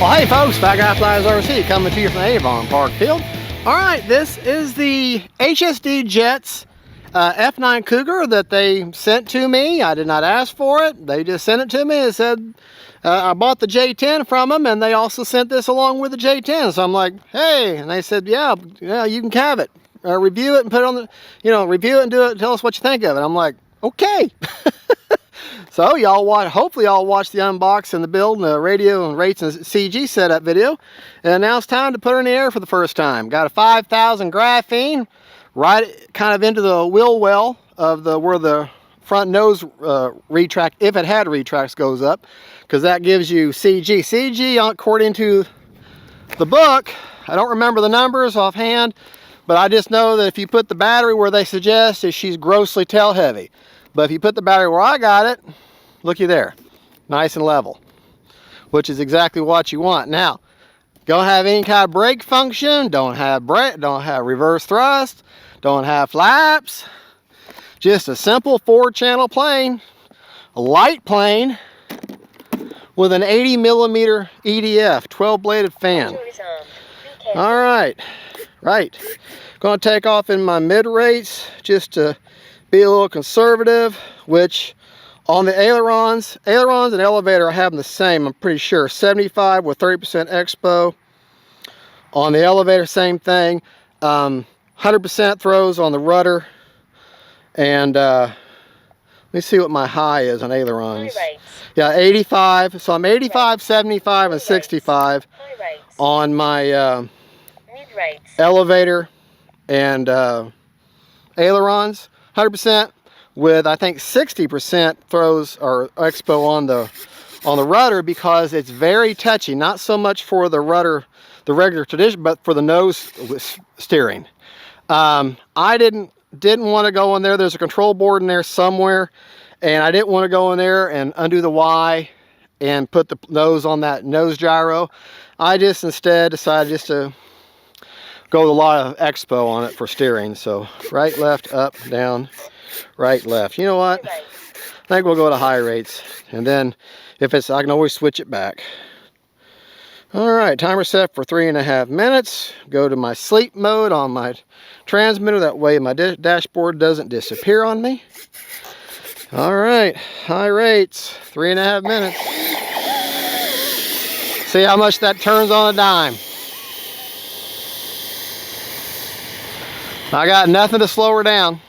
Well, hey folks, Fat Guy Flies RC coming to you from Avon Parkfield. All right, this is the HSD JETS F9 Cougar that they sent to me. I did not ask for it. They just sent it to me and said I bought the J10 from them, and they also sent this along with the J10. So I'm like, hey, and they said, yeah, you can have it. Review it and put it on the, review it and do it. Tell us what you think of it. I'm like, okay. So y'all hopefully y'all watched the unbox and the build and the radio and rates and CG setup video. And now it's time to put her in the air for the first time. Got a 5,000 graphene right kind of into the wheel well of where the front nose retract, if it had retracts, goes up, because that gives you CG. CG, according to the book, I don't remember the numbers offhand, but I just know that if you put the battery where they suggest, she's grossly tail heavy. But if you put the battery where I got it, looky there, nice and level, which is exactly what you want. Now, don't have any kind of brake function, don't have reverse thrust, don't have flaps, just a simple 4-channel plane, a light plane with an 80mm EDF, 12-bladed fan. All right, gonna take off in my mid rates just to be a little conservative, which on the ailerons and elevator I have them the same, I'm pretty sure. 75 with 30% expo. On the elevator, same thing. 100% throws on the rudder. And let me see what my high is on ailerons. Yeah, 85. So I'm 85, 75, and 65 on my elevator and ailerons. 100% with, I think, 60% throws or expo on the rudder, because it's very touchy. Not so much for the rudder, the regular tradition, but for the nose steering. I didn't want to go in there. There's a control board in there somewhere, and I didn't want to go in there and undo the Y and put the nose on that nose gyro. I just instead decided just to go with a lot of expo on it for steering. So right, left, up, down, right, left. You know what? I think we'll go to high rates, and then if it's, I can always switch it back. All right, timer set for 3.5 minutes. Go to my sleep mode on my transmitter. That way my dashboard doesn't disappear on me. All right, high rates, 3.5 minutes. See how much that turns on a dime. I got nothing to slow her down.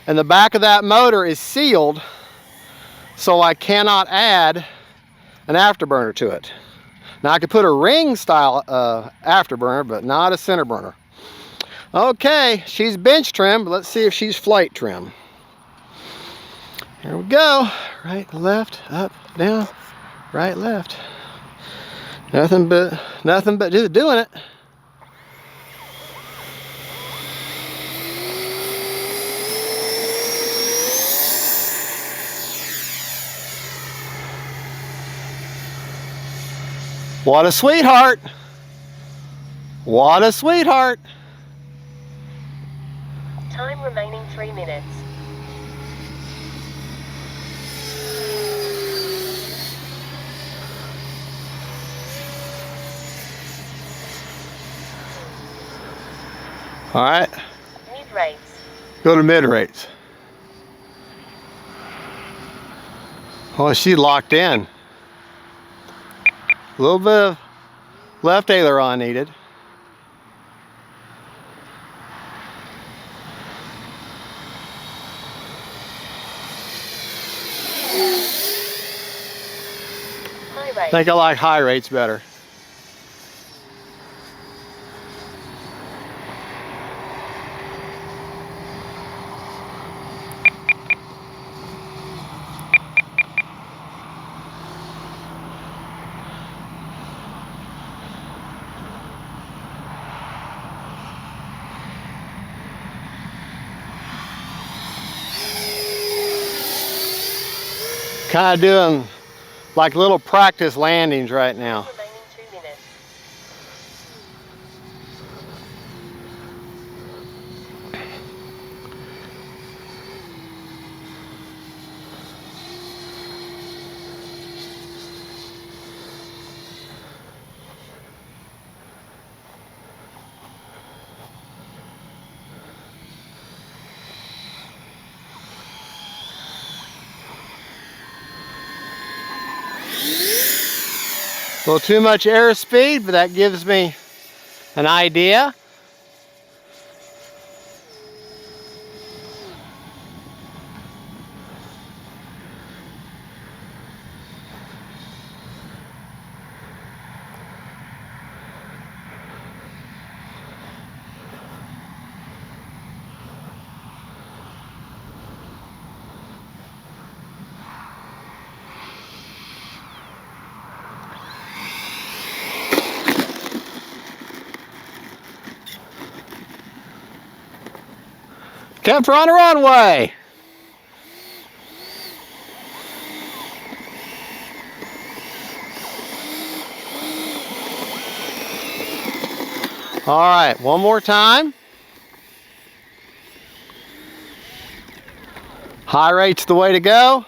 And the back of that motor is sealed, so I cannot add an afterburner to it. Now I could put a ring style afterburner, but not a center burner. Okay, she's bench trim, but let's see if she's flight trim. Here we go. Right, left, up, down, right, left. Nothing but just doing it. What a sweetheart. What a sweetheart. Time remaining 3 minutes. All right. Mid rates. Go to mid rates. Oh, she locked in. A little bit of left aileron needed. I think I like high rates better. Kind of doing like little practice landings right now. A little too much airspeed, but that gives me an idea. Kept her on the runway. All right, one more time. High rate's the way to go.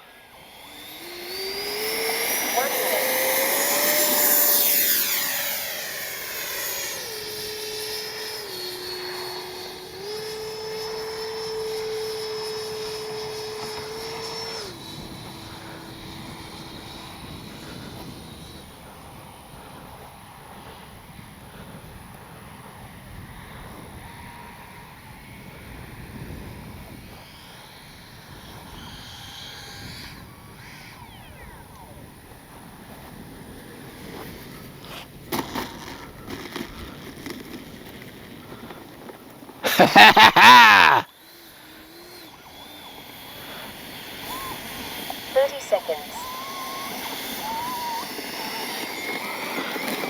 Seconds.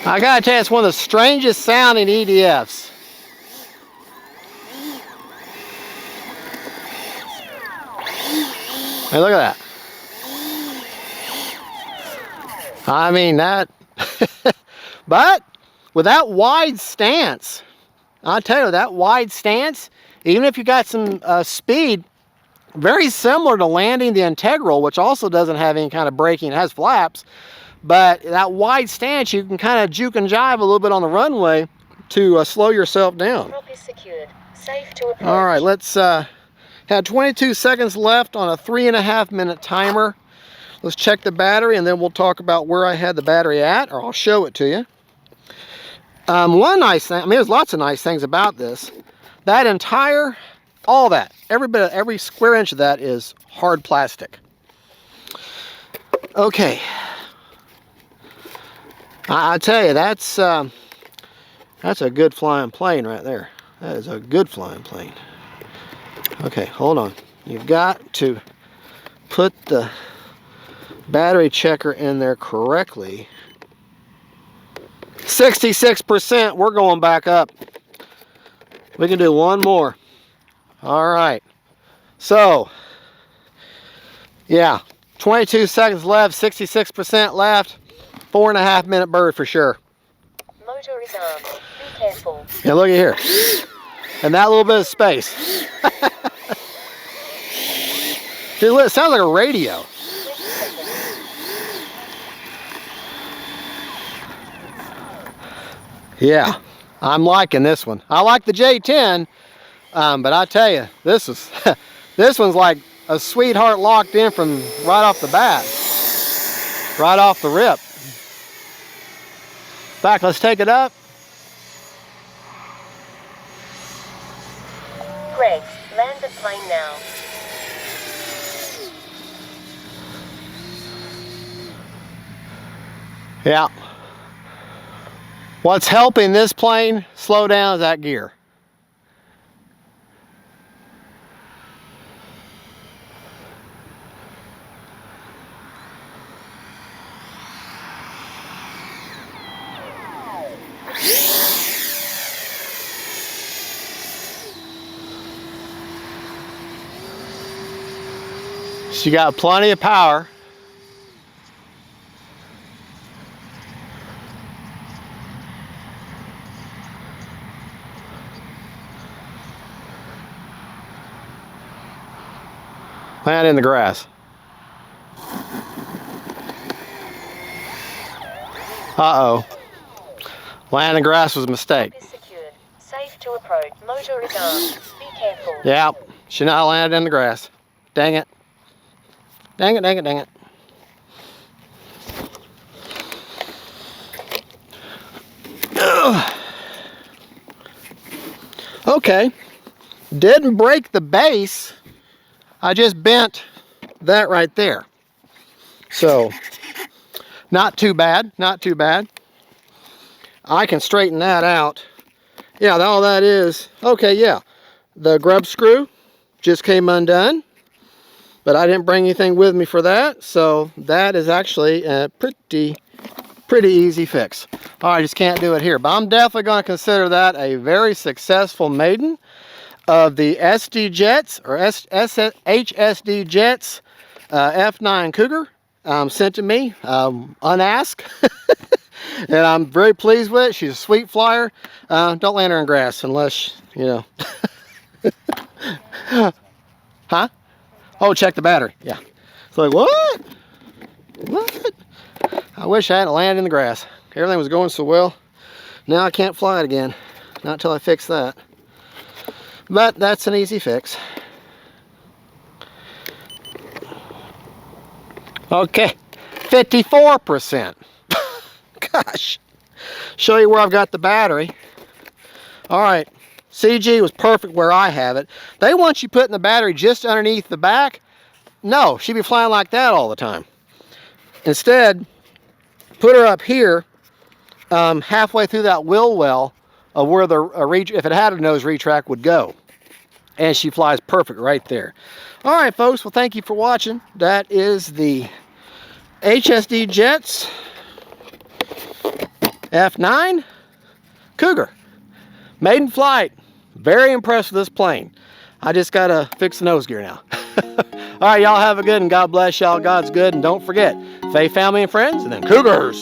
I gotta tell you, it's one of the strangest sounding EDFs. Hey, look at that. I mean, that, but with that wide stance, I'll tell you, that wide stance, even if you got some speed, very similar to landing the Integral, which also doesn't have any kind of braking. It has flaps, but that wide stance, you can kind of juke and jive a little bit on the runway to slow yourself down. Prop is secured. Safe to approach. All right, let's have 22 seconds left on a 3.5 minute timer. Let's check the battery, and then we'll talk about where I had the battery at, or I'll show it to you. One nice thing, I mean, there's lots of nice things about this. That entire, all that, every square inch of that is hard plastic. Okay. I tell you, that's a good flying plane right there. That is a good flying plane. Okay, hold on. You've got to put the battery checker in there correctly. 66%, we're going back up. We can do one more. All right. So, yeah, 22 seconds left, 66% left. 4.5 minute bird for sure. Motor is armed. Be careful. Yeah, look at here. And that little bit of space. Dude, it sounds like a radio. Yeah, I'm liking this one. I like the J10, but I tell you, this is this one's like a sweetheart locked in from right off the bat, right off the rip. In fact, let's take it up. Greg, land the plane now. Yeah. What's helping this plane slow down is that gear. She got plenty of power. Land in the grass. Uh-oh. Land in the grass was a mistake. Prop is secured. Safe to approach. Motor is armed. Be careful. Yeah, she not landed in the grass. Dang it. Dang it, dang it, dang it. Okay, didn't break the base. I just bent that right there. So, not too bad, not too bad. I can straighten that out. Yeah, all that is, okay, yeah. The grub screw just came undone, but I didn't bring anything with me for that, so that is actually a pretty easy fix. All right, I just can't do it here, but I'm definitely going to consider that a very successful maiden of the SD Jets or HSD Jets F9 Cougar sent to me unasked. And I'm very pleased with it. She's a sweet flyer. Don't land her in grass unless, you know. Huh? Oh, check the battery. Yeah. It's like, what? What? I wish I hadn't landed in the grass. Everything was going so well. Now I can't fly it again. Not until I fix that. But that's an easy fix. Okay. 54%. Gosh. Show you where I've got the battery. All right. CG was perfect where I have it. They want you putting the battery just underneath the back. No, she'd be flying like that all the time. Instead, put her up here, halfway through that wheel well of where the if it had a nose retract would go. And she flies perfect right there. All right, folks. Well, thank you for watching. That is the HSD Jets F9 Cougar. Maiden flight. Very impressed with this plane. I just got to fix the nose gear now. All right, y'all have a good and God bless y'all. God's good. And don't forget, faith, family, and friends, and then Cougars.